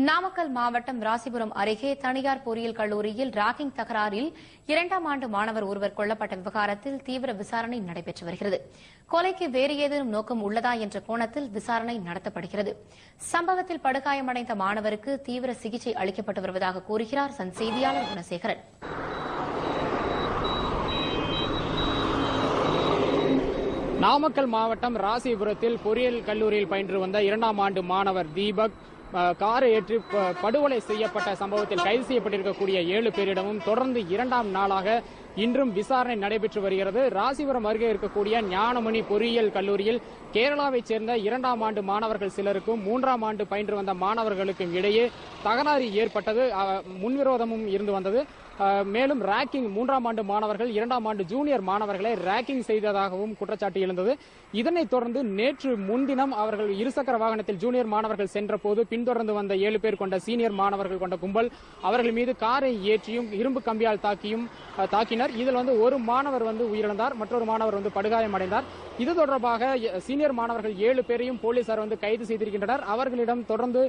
நாமக்கல் மாவட்டம் ராசிபுரம் அருகே தனியார் பொறியியல் கல்லூரியில் ராகிங் தகராறில் 2ஆம் ஆண்டு மாணவர் ஒருவர் கொல்லப்பட்ட விவகாரத்தில் தீவிர விசாரணை நடைபெற்று வருகிறது. கொலைக்கு வேறு ஏதேனும் நோக்கம் உள்ளதா என்ற கோணத்தில் விசாரணை நடத்தப்படுகிறது. சம்பவத்தில் படுகாயமடைந்த மாணவருக்கு தீவிர சிகிச்சை அளிக்கப்பட்டு வருவதாக கூறுகிறார் சன் செய்தியாளர் குணசேகரன். நாமக்கல் மாவட்டம் ராசிபுரத்தில் பொறியியல் கல்லூரியில் பயின்று வந்த 2ஆம் ஆண்டு மாணவர் தீபக் காரை ஏற்றி படுகொலை செய்யப்பட்ட சம்பவத்தில் கைது செய்யப்பட்டிருக்கக்கூடிய 7 பேரிடமும் தொடர்ந்து 2ஆம் நாளாக இன்றும் விசாரணை நடைபெற்று வருகிறது. ராசிபுரம் அருகே இருக்கக்கூடிய ஞானமணி பொறியியல் கல்லூரியில் கேரளாவைச் சேர்ந்த 2ஆம் ஆண்டு மாணவர்கள் சிலருக்கும் 3ஆம் ஆண்டு பயின்று வந்த மாணவர்களுக்கும் இடையே தகராறு ஏற்பட்டது. முன்விரோதமும் இருந்து வந்தது. மேலும் ராக்கிங் 3ஆம் ஆண்டு மாணவர்கள் 2ஆம் ஆண்டு ஜூனியர் மாணவர்களை ராக்கிங் செய்ததாகவும் குற்றச்சாட்டு எழுந்தது. இதனைத் தொடர்ந்து நேற்று முன்தினம் அவர்கள் இருசக்கர வாகனத்தில் ஜூனியர் மாணவர்கள் சென்ற போது பின்தொடர்ந்து வந்த 7 பேர் கொண்ட சீனியர் மாணவர்கள் கொண்ட கும்பல் அவர்கள் மீது காரை ஏற்றியும் இரும்பு கம்பியால் தாக்கினர். இதில் ஒரு மாணவர் உயிரிழந்தார், மற்றொரு மாணவர் படுகாயமடைந்தார். இது தொடர்பாக சீனியர் மாணவர்கள் 7 பேரையும் போலீசார் கைது செய்திருக்கின்றனர். அவர்களிடம் தொடர்ந்து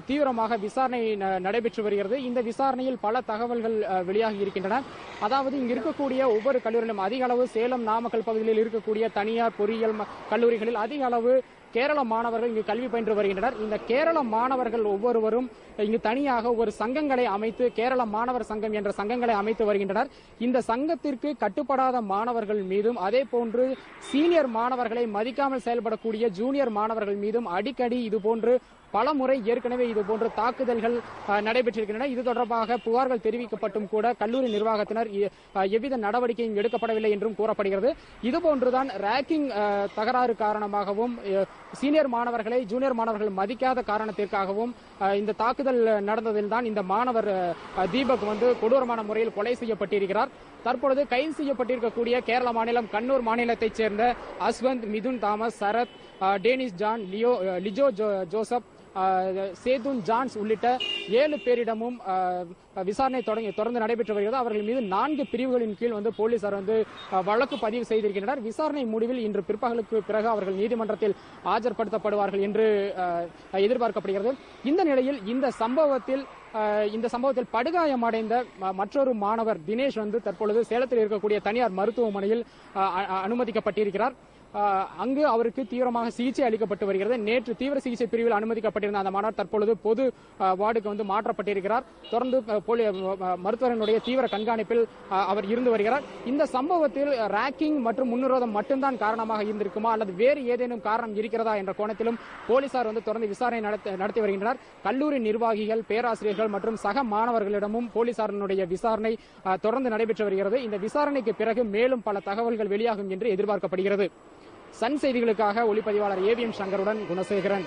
தீவிரமாக விசாரணை நடைபெற்று வருகிறது. இந்த விசாரணையில் பல தகவல்கள் வெளியாகி இருக்கின்றன. அதாவது இங்கு இருக்கக்கூடிய ஒவ்வொரு கல்லூரியிலும் அதிக அளவு சேலம், நாமக்கல் பகுதிகளில் இருக்கக்கூடிய தனியார் பொறியியல் கல்லூரிகளில் அதிக அளவு கேரள மாணவர்கள் இங்கு கல்வி பயின்று வருகின்றனர். இந்த கேரள மாணவர்கள் ஒவ்வொருவரும் இங்கு தனியாக ஒரு சங்கங்களை அமைத்து கேரள மாணவர் சங்கம் என்ற சங்கங்களை அமைத்து வருகின்றனர். இந்த சங்கத்திற்கு கட்டுப்படாத மாணவர்கள் மீதும் அதே போன்று சீனியர் மாணவர்களை மதிக்காமல் செயல்படக்கூடிய ஜூனியர் மாணவர்கள் மீதும் அடிக்கடி இதுபோன்று பல முறை ஏற்கனவே இதுபோன்ற தாக்குதல்கள் நடைபெற்றிருக்கின்றன. இது தொடர்பாக புகார்கள் தெரிவிக்கப்பட்டும் கூட கல்லூரி நிர்வாகத்தினர் எவ்வித நடவடிக்கையும் எடுக்கப்படவில்லை என்றும் கூறப்படுகிறது. இதுபோன்றுதான் ராக்கிங் தகராறு காரணமாகவும் சீனியர் மாணவர்களை ஜூனியர் மாணவர்கள் மதிக்காத காரணத்திற்காகவும் இந்த தாக்குதல் நடந்ததில் தான் இந்த மாணவர் தீபக் கொடூரமான முறையில் கொலை செய்யப்பட்டிருக்கிறார். தற்பொழுது கைது செய்யப்பட்டிருக்கக்கூடிய கேரள மாநிலம் கண்ணூர் மாநிலத்தைச் சேர்ந்த அஸ்வந்த், மிதுன் தாமஸ், சரத், டேனிஸ் ஜான், லிஜோ ஜோசப், சேதுன் ஜான்ஸ் உள்ளிட்ட 7 பேரிடமும் விசாரணை தொடர்ந்து நடைபெற்று வருகிறது. அவர்கள் மீது 4 பிரிவுகளின் கீழ் போலீசார் வழக்கு பதிவு செய்திருக்கின்றனர். விசாரணை முடிவில் இன்று பிற்பகலுக்கு பிறகு அவர்கள் நீதிமன்றத்தில் ஆஜர்படுத்தப்படுவார்கள் என்று எதிர்பார்க்கப்படுகிறது. இந்த நிலையில் இந்த சம்பவத்தில் படுகாயமடைந்த மற்றொரு மாணவர் தினேஷ் தற்பொழுது சேலத்தில் இருக்கக்கூடிய தனியார் மருத்துவமனையில் அனுமதிக்கப்பட்டிருக்கிறார். அங்கு அவருக்கு தீவிரமாக சிகிச்சை அளிக்கப்பட்டு வருகிறது. நேற்று தீவிர சிகிச்சை பிரிவில் அனுமதிக்கப்பட்டிருந்த அந்த மாணவர் தற்பொழுது பொது வார்டுக்கு மாற்றப்பட்டிருக்கிறார். தொடர்ந்து மருத்துவர்களுடைய தீவிர கண்காணிப்பில் அவர் இருந்து வருகிறார். இந்த சம்பவத்தில் ராக்கிங் மற்றும் முன்விரோதம் மட்டும்தான் காரணமாக இருந்திருக்குமா அல்லது வேறு ஏதேனும் காரணம் இருக்கிறதா என்ற கோணத்திலும் போலீசார் தொடர்ந்து விசாரணை நடத்தி வருகின்றனர். கல்லூரி நிர்வாகிகள், பேராசிரியர்கள் மற்றும் சக மாணவர்களிடமும் போலீசாரினுடைய விசாரணை தொடர்ந்து நடைபெற்று வருகிறது. இந்த விசாரணைக்கு பிறகு மேலும் பல தகவல்கள் வெளியாகும் என்று எதிர்பார்க்கப்படுகிறது. சன் செய்திகளுக்காக ஒளிப்பதிவாளர் ஏவிஎம் சங்கருடன் குணசேகரன்.